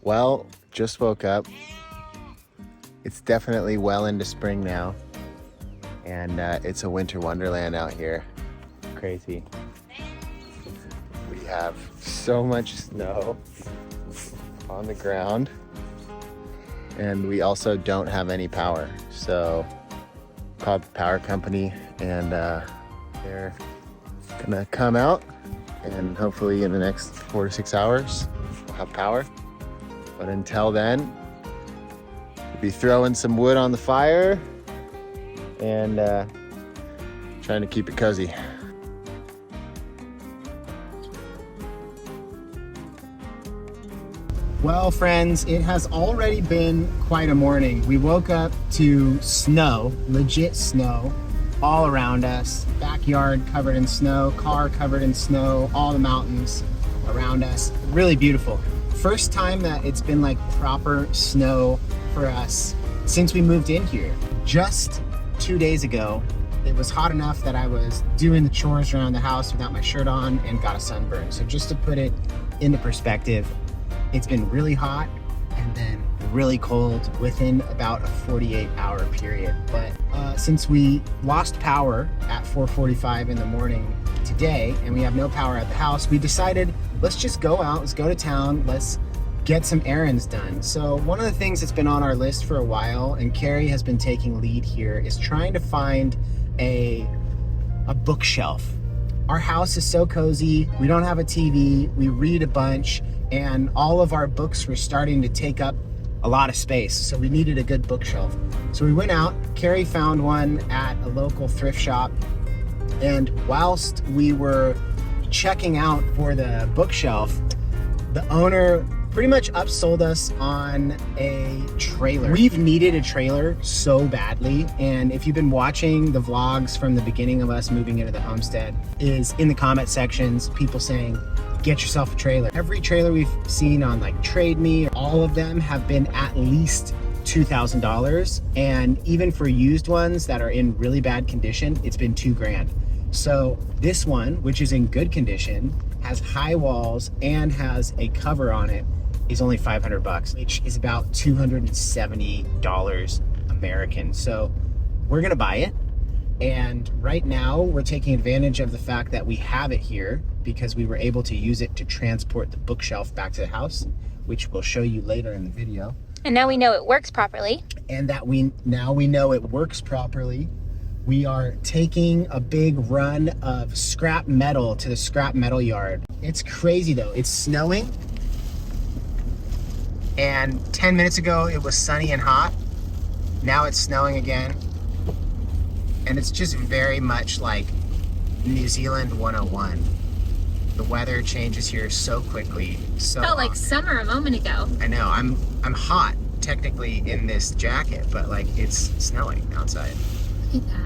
Well, just woke up. It's definitely well into spring now, and it's a winter wonderland out here. Crazy. We have so much snow on the ground, and we also don't have any power. So called the power company, and they're gonna come out, and hopefully in the next 4 to 6 hours we'll have power. But until then, we'll be throwing some wood on the fire and trying to keep it cozy. Well, friends, it has already been quite a morning. We woke up to snow, legit snow, all around us. Backyard covered in snow, car covered in snow, all the mountains around us. Really beautiful. First time that it's been like proper snow for us since we moved in here. Just 2 days ago, it was hot enough that I was doing the chores around the house without my shirt on and got a sunburn. So just to put it into perspective, it's been really hot and then really cold within about a 48-hour period. But since we lost power at 4:45 in the morning today and we have no power at the house, we decided let's just go out, let's go to town, let's get some errands done. So one of the things that's been on our list for a while, and Carrie has been taking lead here, is trying to find a bookshelf. Our house is so cozy, we don't have a TV, we read a bunch, and all of our books were starting to take up a lot of space, so we needed a good bookshelf. So we went out, Carrie found one at a local thrift shop, and whilst we were checking out for the bookshelf, the owner pretty much upsold us on a trailer. We've needed a trailer so badly, and if you've been watching the vlogs from the beginning of us moving into the homestead, is in the comment sections, people saying, get yourself a trailer. Every trailer we've seen on like Trade Me, all of them have been at least $2,000, and even for used ones that are in really bad condition, it's been $2,000. So this one, which is in good condition, has high walls and has a cover on it, is only $500, which is about $270 American. So we're gonna buy it. And right now we're taking advantage of the fact that we have it here because we were able to use it to transport the bookshelf back to the house, which we'll show you later in the video. And now we know it works properly. And that we know it works properly. We are taking a big run of scrap metal to the scrap metal yard. It's crazy though, it's snowing. And 10 minutes ago it was sunny and hot. Now it's snowing again. And it's just very much like New Zealand 101. The weather changes here so quickly. So felt like summer a moment ago. I know, I'm hot technically in this jacket, but like it's snowing outside. Look at that.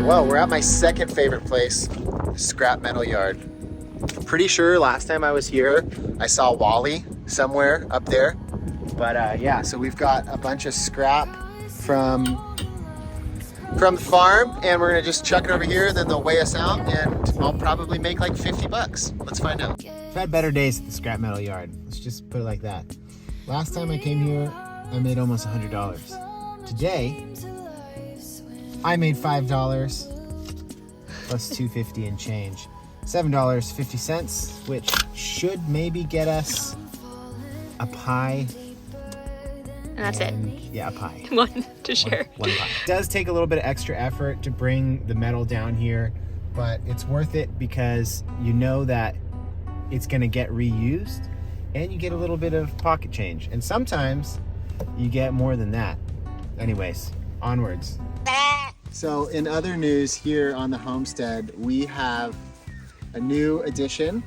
Well, we're at my second favorite place, scrap metal yard. Pretty sure last time I was here, I saw Wally somewhere up there. But yeah, so we've got a bunch of scrap from the farm, and we're gonna just chuck it over here, then they'll weigh us out, and I'll probably make like 50 bucks. Let's find out. I've had better days at the scrap metal yard. Let's just put it like that. Last time I came here, I made almost $100. Today, I made $5 plus $2.50 and change. $7.50, which should maybe get us a pie. And that's it. Yeah, a pie. One to share. One pie. It does take a little bit of extra effort to bring the metal down here, but it's worth it because you know that it's gonna get reused and you get a little bit of pocket change. And sometimes you get more than that. Anyways, onwards. So in other news here on the homestead, we have a new addition.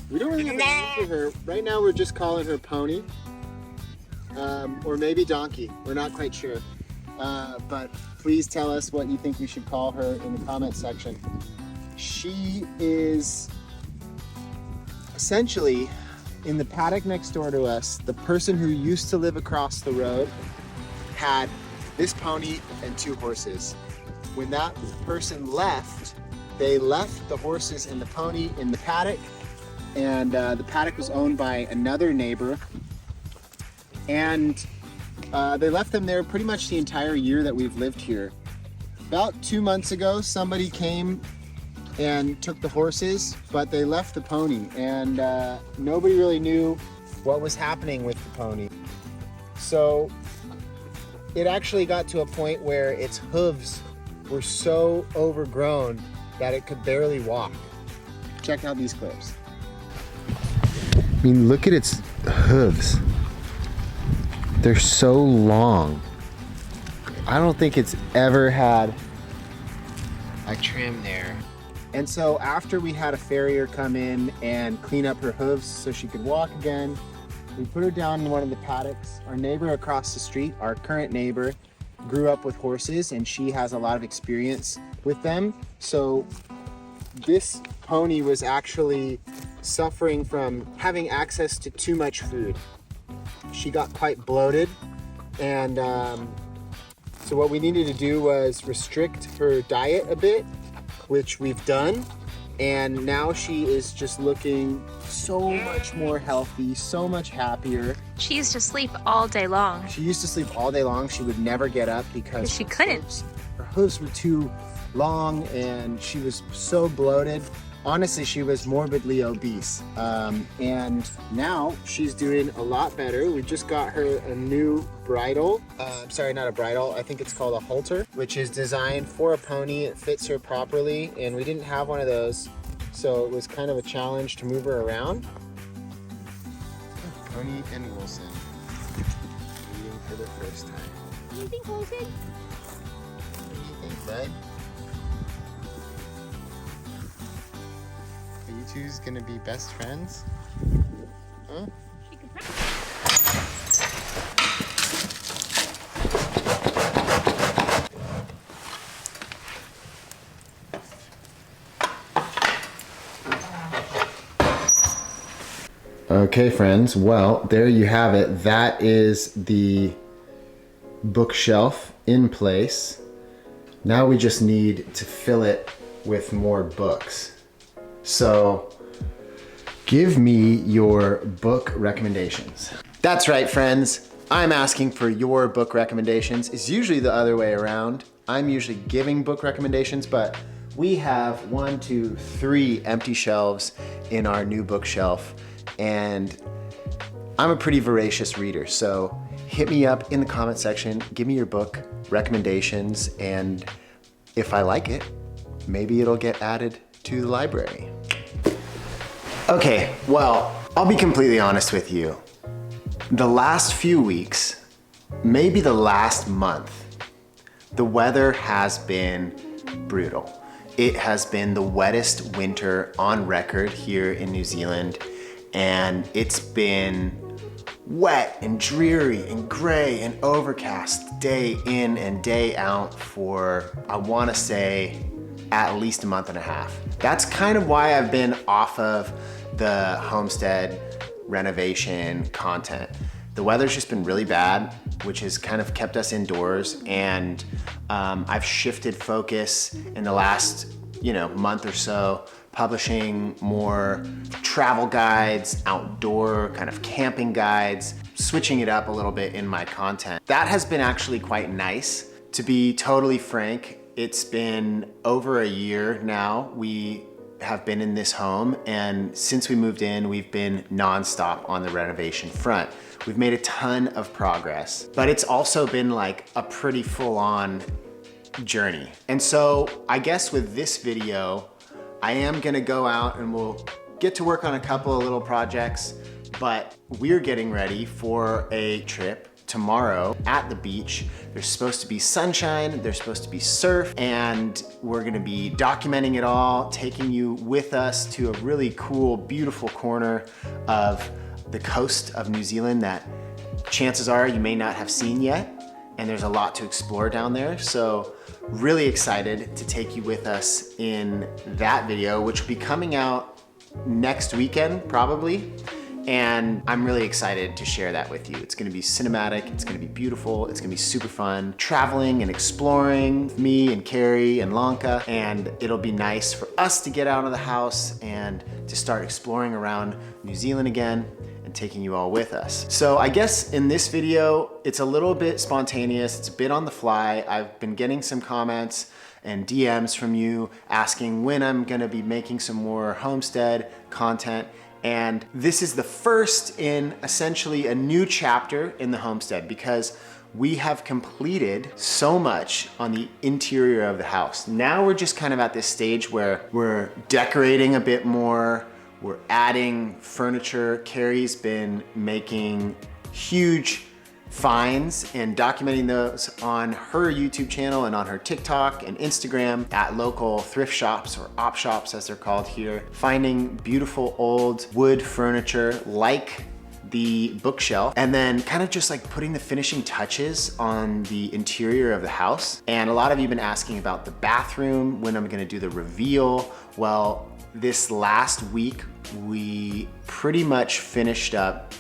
We don't really have a name for her. Right now we're just calling her Pony. Or maybe Donkey. We're not quite sure. But please tell us what you think we should call her in the comment section. She is essentially in the paddock next door to us, the person who used to live across the road had this pony and 2 horses. When that person left, they left the horses and the pony in the paddock, and the paddock was owned by another neighbor. And they left them there pretty much the entire year that we've lived here. About 2 months ago, somebody came and took the horses, but they left the pony, and nobody really knew what was happening with the pony. So it actually got to a point where its hooves were so overgrown that it could barely walk. Check out these clips. I mean, look at its hooves. They're so long. I don't think it's ever had a trim there. And so after we had a farrier come in and clean up her hooves so she could walk again, we put her down in one of the paddocks. Our neighbor across the street, our current neighbor, grew up with horses, and she has a lot of experience with them. So this pony was actually suffering from having access to too much food. She got quite bloated, and so what we needed to do was restrict her diet a bit, which we've done, and now she is just looking so much more healthy, so much happier. She used to sleep all day long. She used to sleep all day long. She would never get up because She couldn't. her hooves were too long, and she was so bloated. Honestly, she was morbidly obese, and now she's doing a lot better. We just got her a new bridle. Sorry, not a bridle. I think it's called a halter, which is designed for a pony. It fits her properly, and we didn't have one of those, so it was kind of a challenge to move her around. Pony and Wilson meeting for the first time. What do you think, Wilson? What do you think, bud? Are you two's gonna be best friends? Huh? She could probably. Okay, friends, well, there you have it. That is the bookshelf in place. Now we just need to fill it with more books. So give me your book recommendations. That's right, friends. I'm asking for your book recommendations. It's usually the other way around. I'm usually giving book recommendations, but we have 1, 2, 3 empty shelves in our new bookshelf, and I'm a pretty voracious reader, so hit me up in the comment section, give me your book recommendations, and if I like it, maybe it'll get added to the library. Okay, well, I'll be completely honest with you. The last few weeks, maybe the last month, the weather has been brutal. It has been the wettest winter on record here in New Zealand, and it's been wet and dreary and gray and overcast day in and day out for, I wanna say, at least a month and a half. That's kind of why I've been off of the Homestead renovation content. The weather's just been really bad, which has kind of kept us indoors, and I've shifted focus in the last month or so, publishing more travel guides, outdoor kind of camping guides, switching it up a little bit in my content. That has been actually quite nice. To be totally frank, it's been over a year now. We have been in this home, and since we moved in, we've been nonstop on the renovation front. We've made a ton of progress, but it's also been like a pretty full-on journey. And so I guess with this video, I am gonna go out and we'll get to work on a couple of little projects, but we're getting ready for a trip tomorrow at the beach. There's supposed to be sunshine, there's supposed to be surf, and we're gonna be documenting it all, taking you with us to a really cool, beautiful corner of the coast of New Zealand that chances are you may not have seen yet, and there's a lot to explore down there. So really excited to take you with us in that video, which will be coming out next weekend probably. and I'm really excited to share that with you. It's gonna be cinematic, it's gonna be beautiful, it's gonna be super fun, traveling and exploring with me and Carrie and Lanka, and it'll be nice for us to get out of the house and to start exploring around New Zealand again and taking you all with us. So I guess in this video, it's a little bit spontaneous, it's a bit on the fly. I've been getting some comments and DMs from you asking when I'm gonna be making some more Homestead content. And this is the first in essentially a new chapter in the Homestead because we have completed so much on the interior of the house. Now we're just kind of at this stage where we're decorating a bit more, we're adding furniture. Carrie's been making huge finds and documenting those on her YouTube channel and on her TikTok and Instagram at local thrift shops or op shops as they're called here, finding beautiful old wood furniture like the bookshelf, and then kind of just like putting the finishing touches on the interior of the house. And a lot of you have been asking about the bathroom, when I'm gonna do the reveal. Well, this last week, we pretty much finished up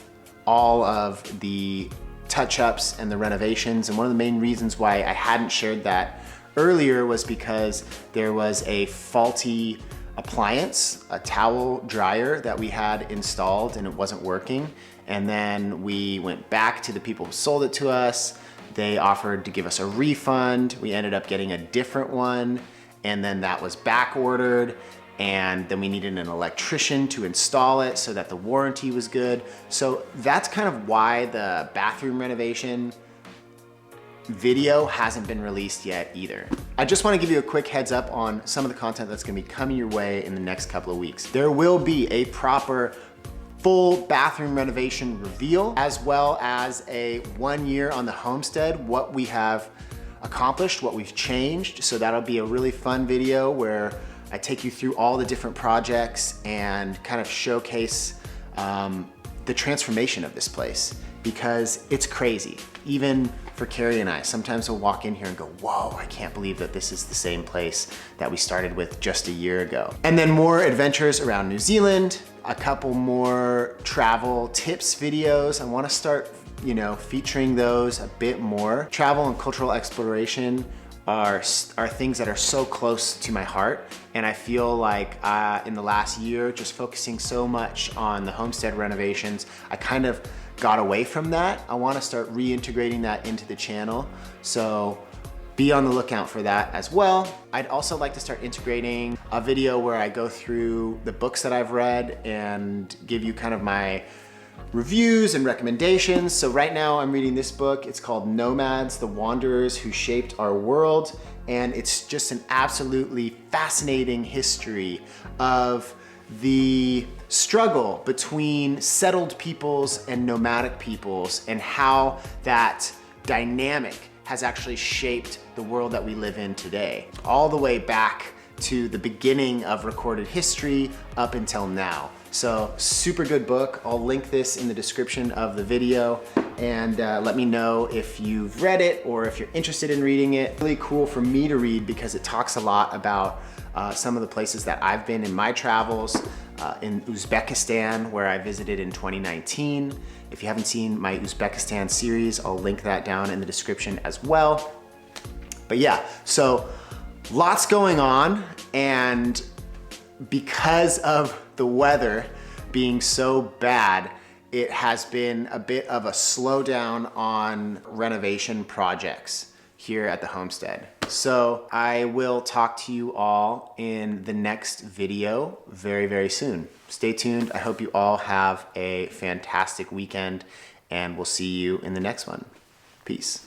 all of the touch-ups and the renovations. And one of the main reasons why I hadn't shared that earlier was because there was a faulty appliance, a towel dryer that we had installed and it wasn't working. And then we went back to the people who sold it to us. They offered to give us a refund. We ended up getting a different one, and then that was back ordered. And then we needed an electrician to install it so that the warranty was good. So that's kind of why the bathroom renovation video hasn't been released yet either. I just wanna give you a quick heads up on some of the content that's gonna be coming your way in the next couple of weeks. There will be a proper full bathroom renovation reveal, as well as a 1 year on the Homestead, what we have accomplished, what we've changed. So that'll be a really fun video where I take you through all the different projects and kind of showcase the transformation of this place, because it's crazy. Even for Carrie and I, sometimes we'll walk in here and go, whoa, I can't believe that this is the same place that we started with just a year ago. And then more adventures around New Zealand, a couple more travel tips videos. I wanna start, featuring those a bit more. Travel and cultural exploration are things that are so close to my heart. And I feel like in the last year, just focusing so much on the Homestead renovations, I kind of got away from that. I wanna start reintegrating that into the channel. So be on the lookout for that as well. I'd also like to start integrating a video where I go through the books that I've read and give you kind of my reviews and recommendations. So right now I'm reading this book. It's called Nomads, the Wanderers Who Shaped Our World. And it's just an absolutely fascinating history of the struggle between settled peoples and nomadic peoples and how that dynamic has actually shaped the world that we live in today, all the way back to the beginning of recorded history up until now. So super good book. I'll link this in the description of the video, and let me know if you've read it or if you're interested in reading it. Really cool for me to read because it talks a lot about some of the places that I've been in my travels, in Uzbekistan, where I visited in 2019. If you haven't seen my Uzbekistan series, I'll link that down in the description as well. But yeah, so lots going on, and because of the weather being so bad, it has been a bit of a slowdown on renovation projects here at the Homestead. So I will talk to you all in the next video very, very soon. Stay tuned. I hope you all have a fantastic weekend, and we'll see you in the next one. Peace.